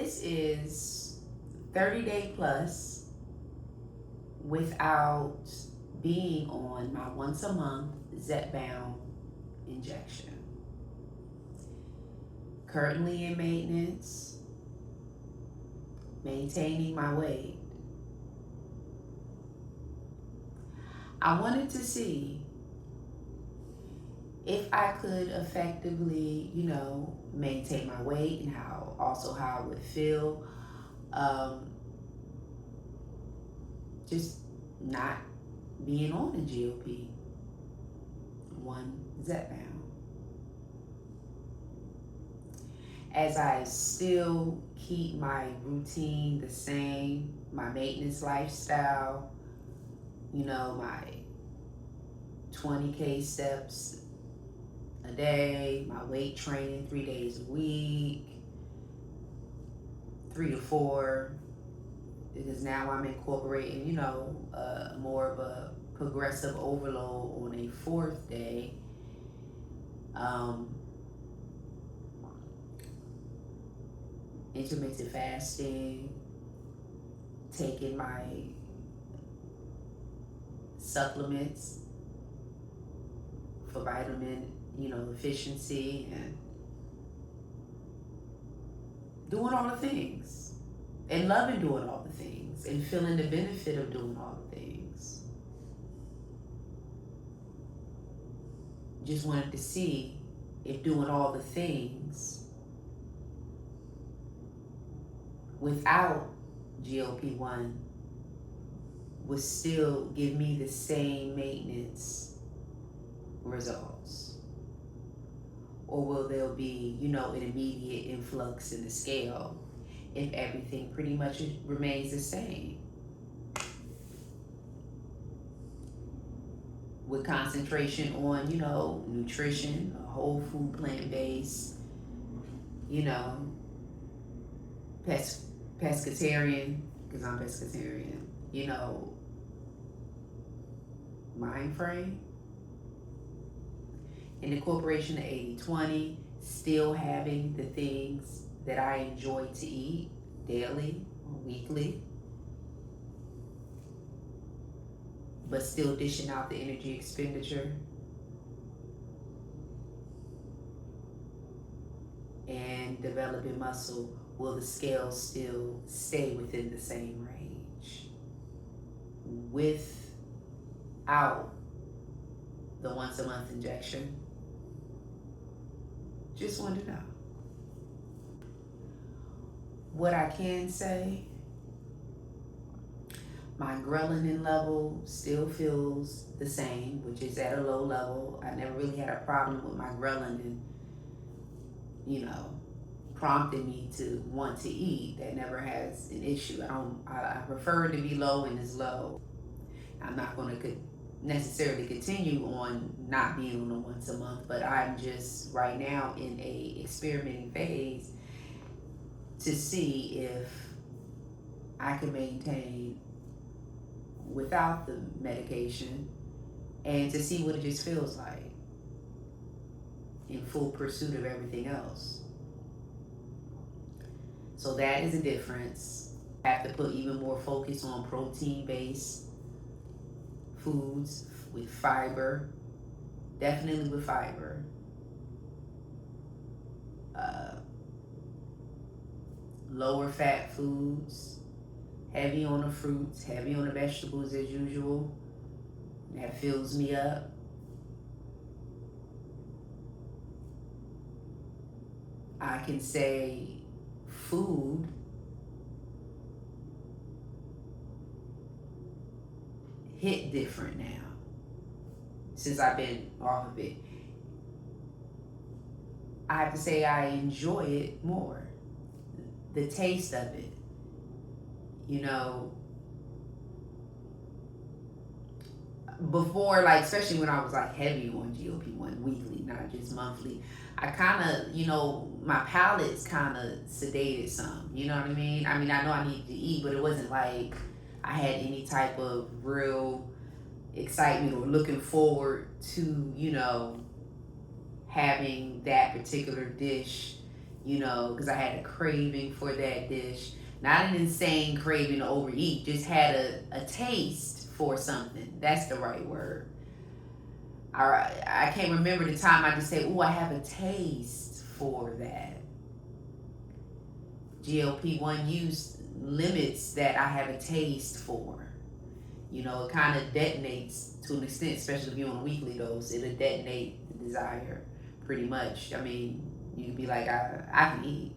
This is 30-day plus without being on my once a month Zepbound injection. Currently in maintenance, maintaining my weight. I wanted to see if I could effectively, maintain my weight and how I would feel. Just not being on the GOP one Zepbound. As I still keep my routine the same, my maintenance lifestyle, my 20K steps a day, my weight training 3 days a week, 3 to 4, because now I'm incorporating, more of a progressive overload on a 4th day. Intermittent fasting, taking my supplements for vitamin, efficiency, and doing all the things and loving doing all the things and feeling the benefit of doing all the things. Just wanted to see if doing all the things without GLP-1 would still give me the same maintenance results. Or will there be, an immediate influx in the scale if everything pretty much remains the same? With concentration on, nutrition, a whole food, plant-based, pescatarian, because I'm pescatarian, mind frame. And the corporation of 80/20, still having the things that I enjoy to eat daily or weekly, but still dishing out the energy expenditure. And developing muscle, will the scale still stay within the same range without the once a month injection? Just wanted to know. What I can say, my ghrelin level still feels the same, which is at a low level. I never really had a problem with my ghrelin, prompting me to want to eat. That never has an issue. I prefer it to be low, and it's low. I'm not going to necessarily continue on not being on a once a month, but I'm just right now in a experimenting phase to see if I can maintain without the medication and to see what it just feels like in full pursuit of everything else. So that is a difference. I have to put even more focus on protein-based foods with fiber, definitely with fiber. Lower fat foods, heavy on the fruits, heavy on the vegetables as usual. That fills me up. I can say food hit different now since I've been off of it. I have to say I enjoy it more. The taste of it, before, like, especially when I was like heavy on GLP-1 weekly, not just monthly, I kind of, my palate's kind of sedated some, you know what I mean? I know I needed to eat, but it wasn't like I had any type of real excitement or looking forward to, having that particular dish, because I had a craving for that dish. Not an insane craving to overeat, just had a taste for something. That's the right word. I can't remember the time I just said, "Oh, I have a taste for that." GLP-1 use limits that I have a taste for. It kind of detonates to an extent, especially if you're on a weekly dose. It'll detonate the desire pretty much. I mean, you can be like, I can eat.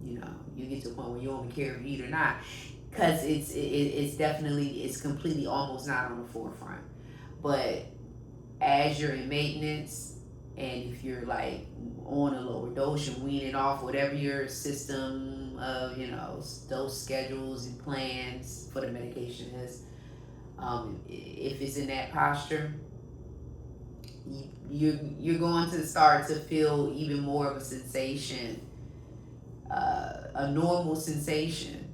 You get to a point where you don't care if you eat or not. Because it's definitely, it's completely almost not on the forefront. But as you're in maintenance, and if you're like on a lower dose, you're weaning off whatever your system of dose schedules and plans for the medication is. If it's in that posture, you're going to start to feel even more of a sensation, a normal sensation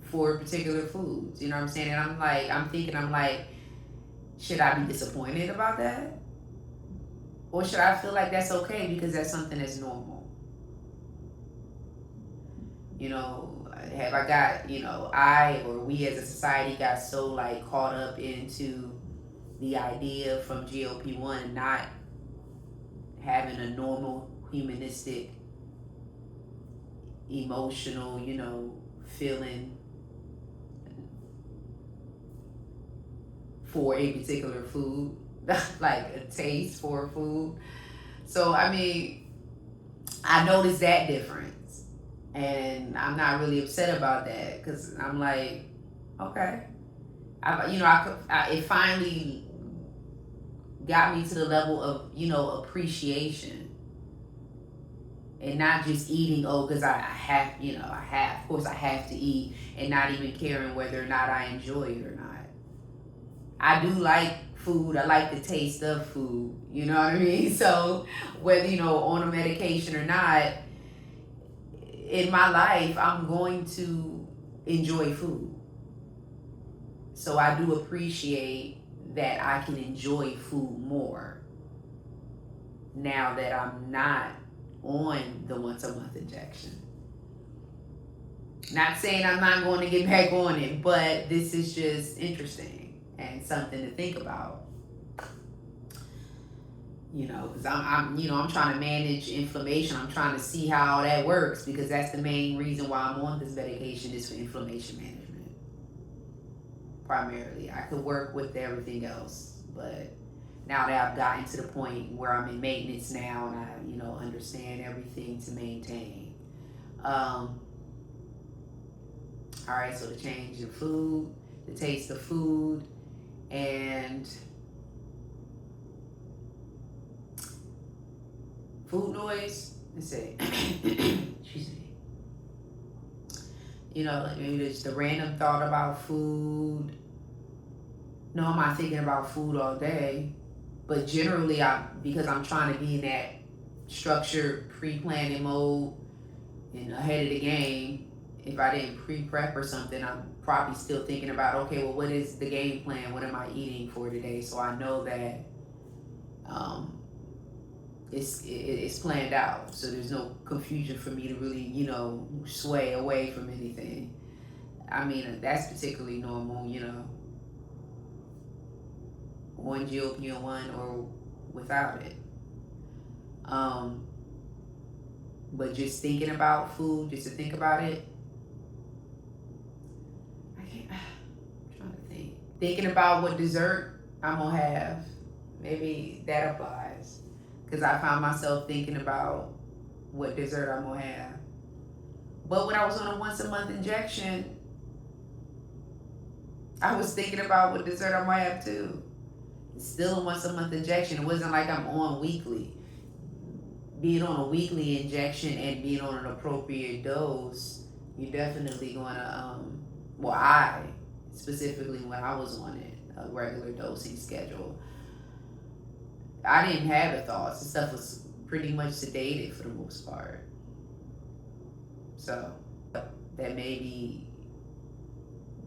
for particular foods. You know what I'm saying? And I'm like, should I be disappointed about that? Or should I feel like that's okay because that's something that's normal? Have I got, I or we as a society got so like caught up into the idea from GLP-1 and not having a normal humanistic emotional, feeling for a particular food, like a taste for a food. So, I mean, I noticed that difference. And I'm not really upset about that because I'm like, okay. It finally got me to the level of, appreciation and not just eating, because I have, of course I have to eat, and not even caring whether or not I enjoy it or not. I do like food. I like the taste of food. You know what I mean? So whether, on a medication or not, in my life, I'm going to enjoy food. So I do appreciate that I can enjoy food more now that I'm not on the once a month injection. Not saying I'm not going to get back on it, but this is just interesting and something to think about. Because I'm trying to manage inflammation. I'm trying to see how that works because that's the main reason why I'm on this medication is for inflammation management. Primarily, I could work with everything else, but now that I've gotten to the point where I'm in maintenance now and I, understand everything to maintain. All right, so the change in food, the taste of food, and food noise. Let's see. Excuse me. Like maybe just the random thought about food. No, I'm not thinking about food all day, but generally, because I'm trying to be in that structured pre-planning mode and ahead of the game. If I didn't pre-prep or something, I'm probably still thinking about, okay, well, what is the game plan? What am I eating for today? So I know that it's planned out. So there's no confusion for me to really, sway away from anything. I mean, that's particularly normal, on GLP-1 or without it. But just thinking about food, just to think about it, I'm trying to think. Thinking about what dessert I'm gonna have, maybe that applies. Because I found myself thinking about what dessert I'm gonna have. But when I was on a once a month injection, I was thinking about what dessert I might have too. It's still a once a month injection. It wasn't like I'm on weekly. Being on a weekly injection and being on an appropriate dose, you're definitely gonna, I specifically when I was on it, a regular dosing schedule, I didn't have the thoughts. The stuff was pretty much sedated for the most part. So that maybe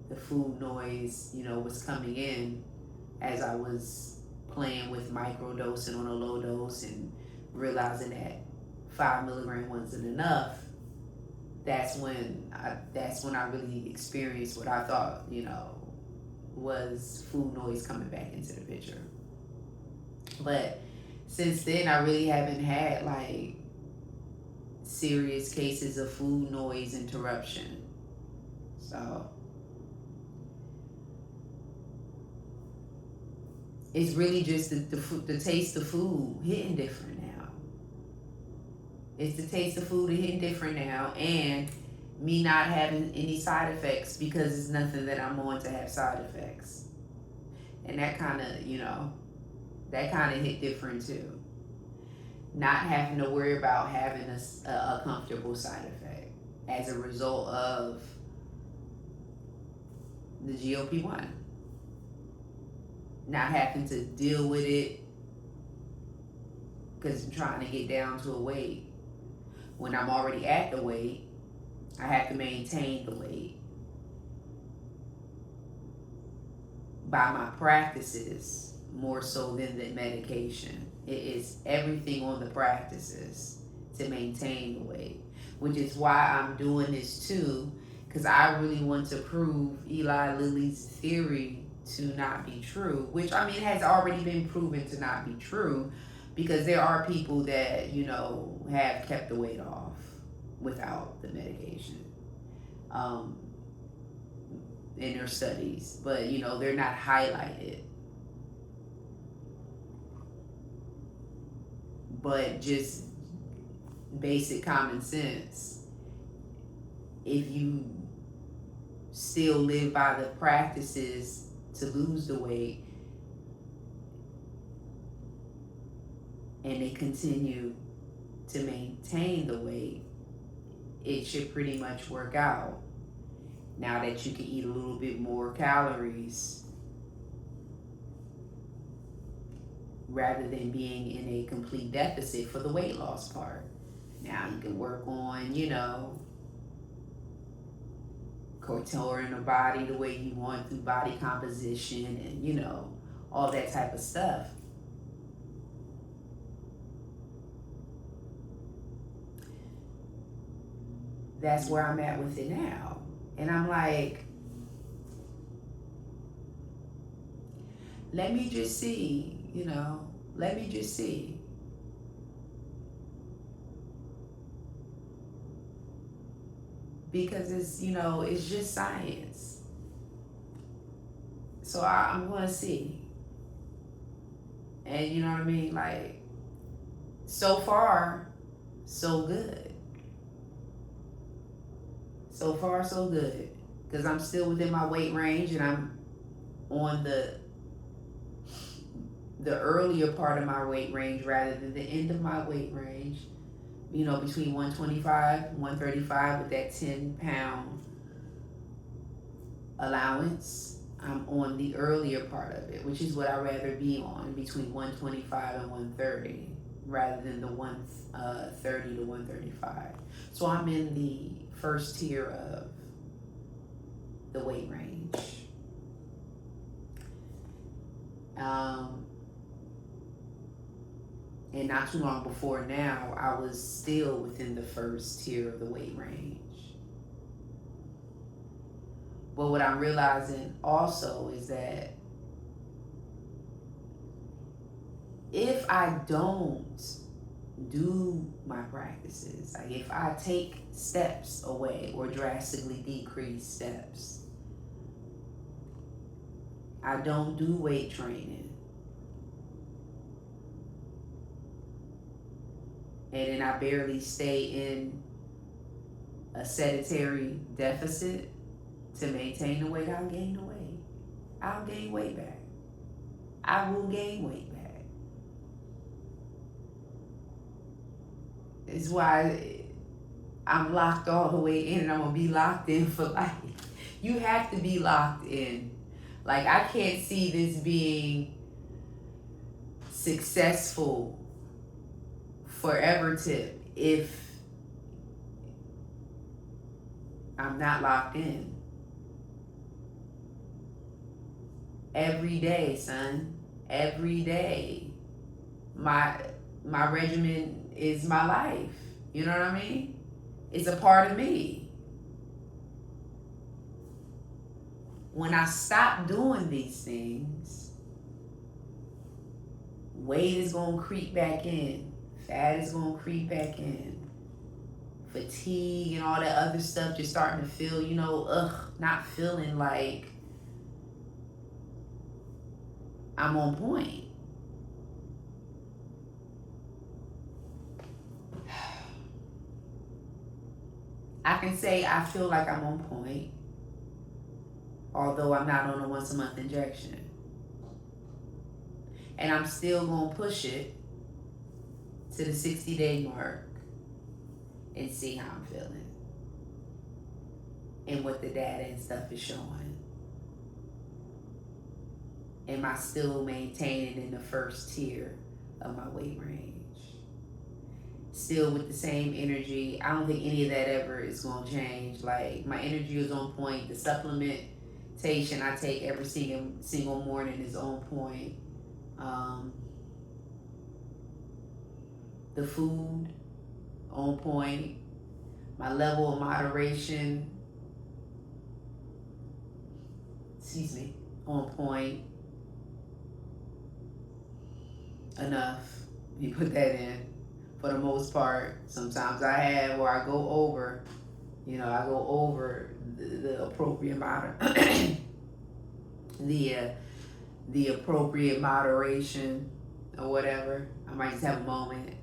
the food noise, was coming in as I was playing with microdosing on a low dose and realizing that 5 milligram wasn't enough, that's when I really experienced what I thought, was food noise coming back into the picture. But since then, I really haven't had like serious cases of food noise interruption. So it's really just the taste of food hitting different now. It's the taste of food hitting different now, and me not having any side effects because it's nothing that I'm on to have side effects. And that kind of hit different too. Not having to worry about having a comfortable side effect as a result of the GLP-1. Not having to deal with it because I'm trying to get down to a weight. When I'm already at the weight, I have to maintain the weight by my practices more so than the medication. It is everything on the practices to maintain the weight, which is why I'm doing this too, because I really want to prove Eli Lilly's theory to not be true, which I mean has already been proven to not be true, because there are people that have kept the weight off without the medication in their studies, but they're not highlighted. But just basic common sense, if you still live by the practices to lose the weight and they continue to maintain the weight, it should pretty much work out. Now that you can eat a little bit more calories rather than being in a complete deficit for the weight loss part. Now you can work on, contouring the body the way you want through body composition and, all that type of stuff. That's where I'm at with it now. And I'm like, let me just see, let me just see. Because it's just science. So I'm going to see. And you know what I mean? Like, so far, so good. So far, so good. Because I'm still within my weight range and I'm on the earlier part of my weight range rather than the end of my weight range. Between 125, 135 with that 10-pound allowance. I'm on the earlier part of it, which is what I'd rather be on, between 125 and 130 rather than the 130 to 135. So I'm in the first tier of the weight range. And not too long before now, I was still within the first tier of the weight range. But what I'm realizing also is that if I don't do my practices, like if I take steps away or drastically decrease steps, I don't do weight training, and then I barely stay in a sedentary deficit to maintain the weight, I'll gain the weight. I'll gain weight back. I will gain weight back. It's why I'm locked all the way in, and I'm going to be locked in for life. You have to be locked in. Like, I can't see this being successful forever tip if I'm not locked in. Every day, son. Every day. My my regimen is my life. You know what I mean? It's a part of me. When I stop doing these things, weight is going to creep back in. Fat is going to creep back in. Fatigue and all that other stuff just starting to feel, not feeling like I'm on point. I can say I feel like I'm on point, although I'm not on a once a month injection. And I'm still going to push it to the 60-day mark and see how I'm feeling and what the data and stuff is showing. Am I still maintaining in the first tier of my weight range? Still with the same energy. I don't think any of that ever is going to change. Like, my energy is on point. The supplementation I take every single morning is on point. The food on point. My level of moderation, on point. Enough. You put that in. For the most part, sometimes I have where I go over, I go over the appropriate the appropriate moderation or whatever. I might just have a moment.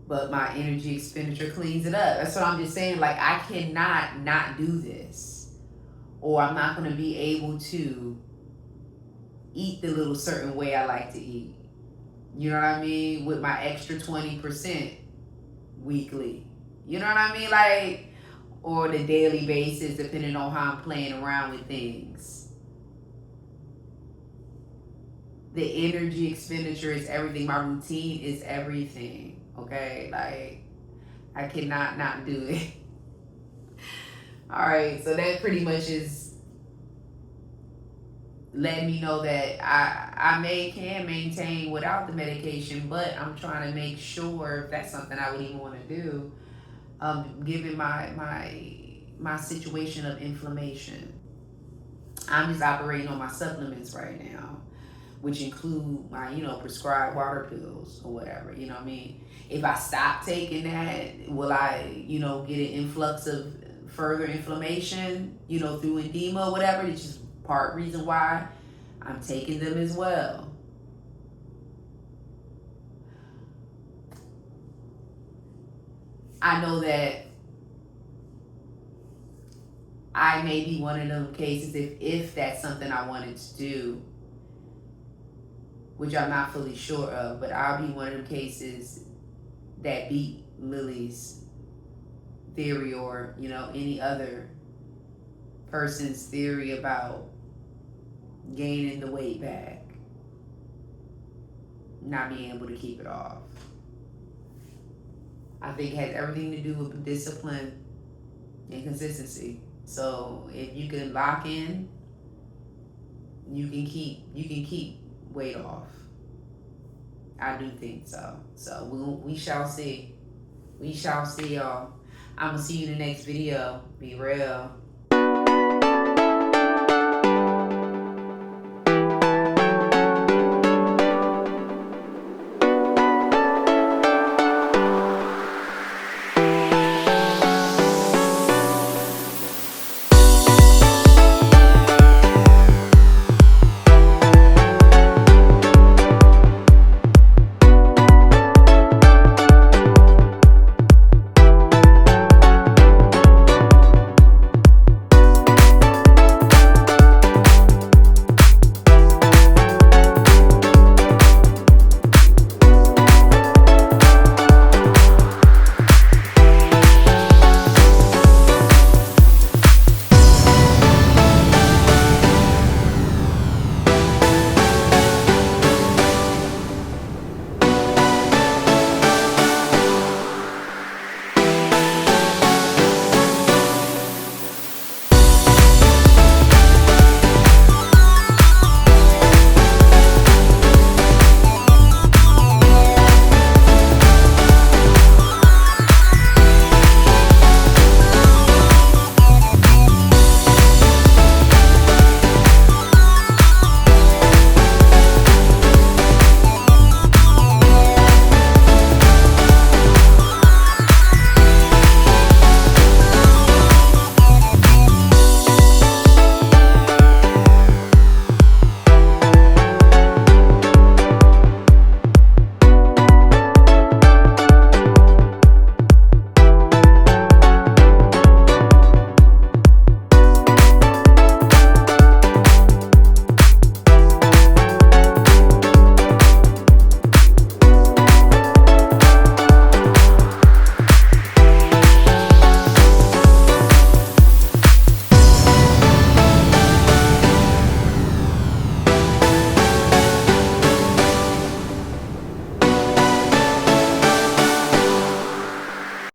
But my energy expenditure cleans it up. That's what I'm just saying. Like, I cannot not do this, or I'm not going to be able to eat the little certain way I like to eat. You know what I mean? With my extra 20% weekly. You know what I mean? Like, or the daily basis, depending on how I'm playing around with things. The energy expenditure is everything. My routine is everything. Okay? Like, I cannot not do it. All right. So that pretty much is letting me know that I can maintain without the medication, but I'm trying to make sure if that's something I would even want to do, given my situation of inflammation. I'm just operating on my supplements right now, which include my, prescribed water pills or whatever, you know what I mean? If I stop taking that, will I, get an influx of further inflammation, through edema or whatever? It's just part reason why I'm taking them as well. I know that I may be one of them cases if that's something I wanted to do, which I'm not fully sure of, but I'll be one of them cases that beat Lily's theory or, any other person's theory about gaining the weight back, not being able to keep it off. I think it has everything to do with discipline and consistency. So if you can lock in, you can keep weight off. I do think so. So we shall see. We shall see, y'all. I'm gonna see you in the next video. Be real.